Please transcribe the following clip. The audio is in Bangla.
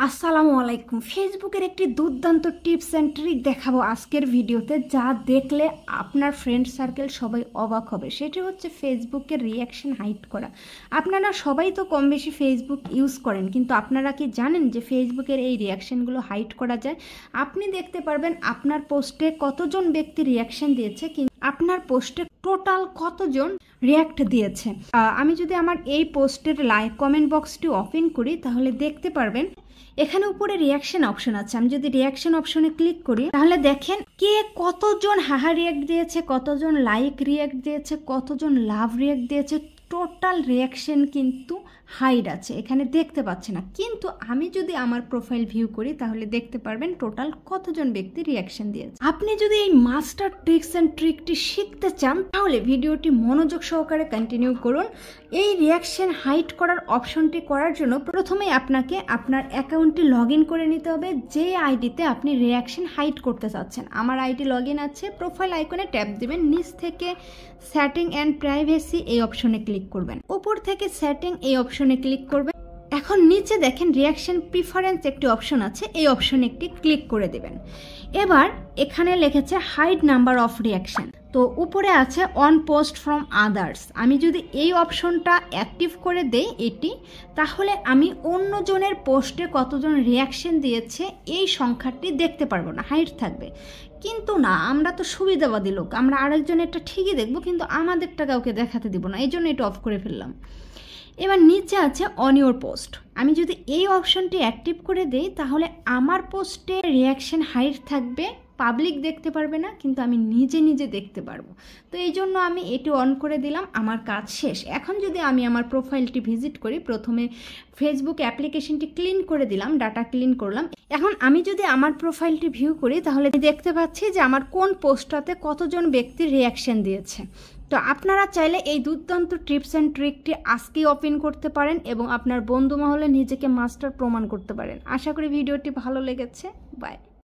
আসসালামু আলাইকুম। ফেসবুকের একটি দুর্দান্ত টিপস অ্যান্ড ট্রিক দেখাবো আজকের ভিডিওতে, যা দেখলে আপনার ফ্রেন্ড সার্কেল সবাই অবাক হবে। সেটি হচ্ছে ফেসবুকের রিয়াকশন হাইড করা। আপনারা সবাই তো কম বেশি ফেসবুক ইউজ করেন, কিন্তু আপনারা কি জানেন যে ফেসবুকের এই রিয়াকশনগুলো হাইড করা যায়? আপনি দেখতে পারবেন আপনার পোস্টে কতজন ব্যক্তি রিয়াকশন দিয়েছে, কিন্তু আপনার পোস্টে টোটাল কতজন রিয়াক্ট দিয়েছে। আমি যদি আমার এই পোস্টের লাইক কমেন্ট বক্সটি ওপেন করি তাহলে দেখতে পারবেন এখানে উপরে রিয়াকশন অপশন আছে। আমি যদি রিয়াকশন অপশনে ক্লিক করি তাহলে দেখেন কে কতজন হাহা রিয়াক্ট দিয়েছে, কতজন লাইক রিয়াক্ট দিয়েছে, কতজন লাভ রিয়াক্ট দিয়েছে। টোটাল রিয়াকশন কিন্তু হাইড আছে, এখানে দেখতে পাচ্ছে না। কিন্তু আমি যদি আমার প্রোফাইল ভিউ করি তাহলে দেখতে পারবেন টোটাল কতজন ব্যক্তি রিয়াকশন দিয়েছে। আপনি যদি এই মাস্টার ট্রিক্স অ্যান্ড ট্রিকটি শিখতে চান তাহলে ভিডিওটি মনোযোগ সহকারে কন্টিনিউ করুন। এই রিয়াকশন হাইড করার অপশনটি করার জন্য প্রথমেই আপনাকে আপনার অ্যাকাউন্টটি লগ ইন করে নিতে হবে, যে আইডিতে আপনি রিয়াকশন হাইড করতে চাচ্ছেন। আমার আইডি লগ ইন আছে, প্রোফাইল আইকনে ট্যাপ দিবেন, নিচ থেকে সেটিং অ্যান্ড প্রাইভেসি এই অপশনে ক্লিক করবেন, উপর থেকে সেটিং এই অপশনে ক্লিক করবেন। এখন নিচে দেখেন রিয়াকশন প্রিফারেন্স একটি অপশন আছে, এই অপশনে একটি ক্লিক করে দেবেন। এবার এখানে লিখেছে হাইড নাম্বার অফ রিয়াকশন, তো উপরে আছে অন পোস্ট ফ্রম আদার্স। আমি যদি এই অপশনটা অ্যাক্টিভ করে দেই এটি, তাহলে আমি অন্যজনের পোস্টে কতজন রিয়াকশন দিয়েছে এই সংখ্যাটি দেখতে পারবো না, হাইড থাকবে। কিন্তু না, আমরা তো সুবিধাবাদী লোক, আমরা আরেকজনেরটা ঠিকই দেখবো, কিন্তু আমাদেরটা কাউকে দেখাতে দিব না, এই জন্য এটা অফ করে ফেললাম। এবার নিচে আছে অন ইউর পোস্ট। আমি যদি এই অপশনটি অ্যাক্টিভ করে দেই তাহলে আমার পোস্টে রিয়াকশন হাইড থাকবে, পাবলিক দেখতে পারবে না, কিন্তু আমি নিজে নিজে দেখতে পারবো। তো এই জন্য আমি এটি অন করে দিলাম, আমার কাজ শেষ। এখন যদি আমি আমার প্রোফাইলটি ভিজিট করি, প্রথমে ফেসবুক অ্যাপ্লিকেশনটি ক্লিন করে দিলাম, ডাটা ক্লিন করলাম। এখন আমি যদি আমার প্রোফাইলটি ভিউ করি তাহলে দেখতে পাচ্ছি যে আমার কোন পোস্টটাতে কতজন ব্যক্তি রিয়াকশন দিয়েছে। তো আপনারা চাইলে এই দুর্দান্ত টিপস অ্যান্ড ট্রিকটি আজকেই ওপেন করতে পারেন এবং আপনার বন্ধু মহলে নিজেকে মাস্টার প্রমাণ করতে পারেন। আশা করি ভিডিওটি ভালো লেগেছে। বাই।